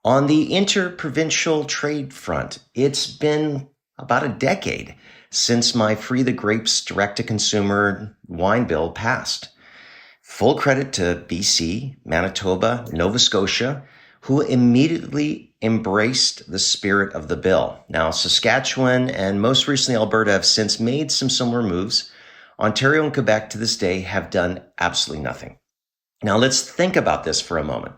On the interprovincial trade front, it's been about a decade since my Free the Grapes direct-to-consumer wine bill passed. Full credit to BC, Manitoba, Nova Scotia, who immediately embraced the spirit of the bill. Now, Saskatchewan and most recently Alberta have since made some similar moves. Ontario and Quebec to this day have done absolutely nothing. Now, let's think about this for a moment.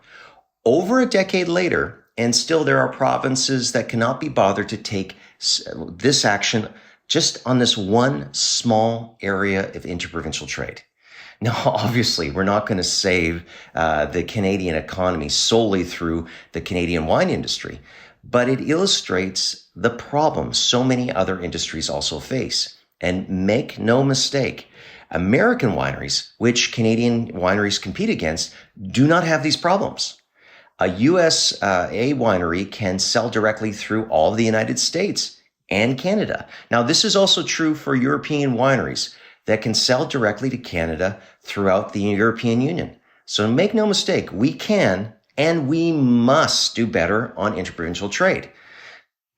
Over a decade later, and still there are provinces that cannot be bothered to take this action just on this one small area of interprovincial trade. Now, obviously, we're not going to save the Canadian economy solely through the Canadian wine industry, but it illustrates the problems so many other industries also face. And make no mistake, American wineries, which Canadian wineries compete against, do not have these problems. A USA winery can sell directly through all of the United States and Canada. Now, this is also true for European wineries that can sell directly to Canada throughout the European Union. So make no mistake, we can and we must do better on interprovincial trade.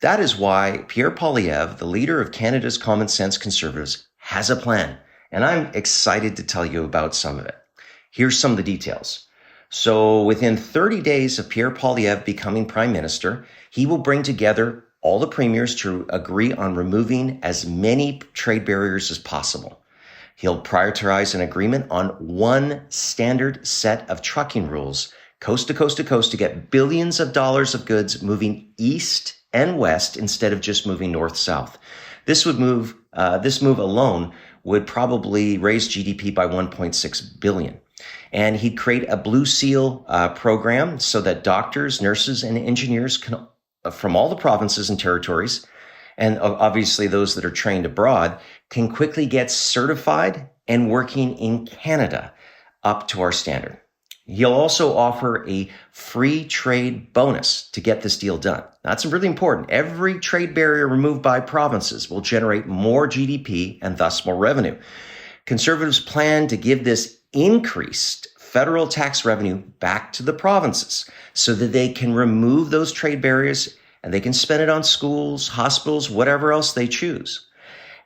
That is why Pierre Poilievre, the leader of Canada's Common Sense Conservatives, has a plan. And I'm excited to tell you about some of it. Here's some of the details. So within 30 days of Pierre Poilievre becoming prime minister, he will bring together all the premiers to agree on removing as many trade barriers as possible. He'll prioritize an agreement on one standard set of trucking rules, coast to coast to coast, to get billions of dollars of goods moving east and west instead of just moving north-south. This move alone would probably raise GDP by 1.6 billion. And he'd create a Blue Seal program so that doctors, nurses, and engineers from all the provinces and territories, and obviously those that are trained abroad, can quickly get certified and working in Canada up to our standard. He'll also offer a free trade bonus to get this deal done. That's really important. Every trade barrier removed by provinces will generate more GDP and thus more revenue. Conservatives plan to give this increased federal tax revenue back to the provinces so that they can remove those trade barriers and they can spend it on schools, hospitals, whatever else they choose.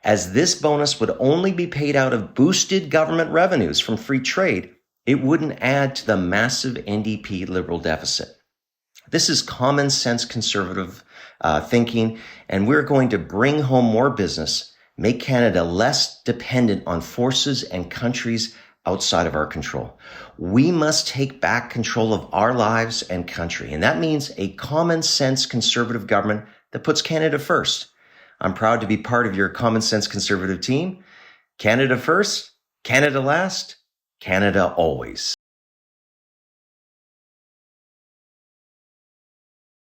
As this bonus would only be paid out of boosted government revenues from free trade, it wouldn't add to the massive NDP Liberal deficit. This is common sense conservative thinking, and we're going to bring home more business, make Canada less dependent on forces and countries outside of our control. We must take back control of our lives and country, and that means a common sense conservative government that puts Canada first. I'm proud to be part of your common sense conservative team. Canada first, Canada last, Canada always.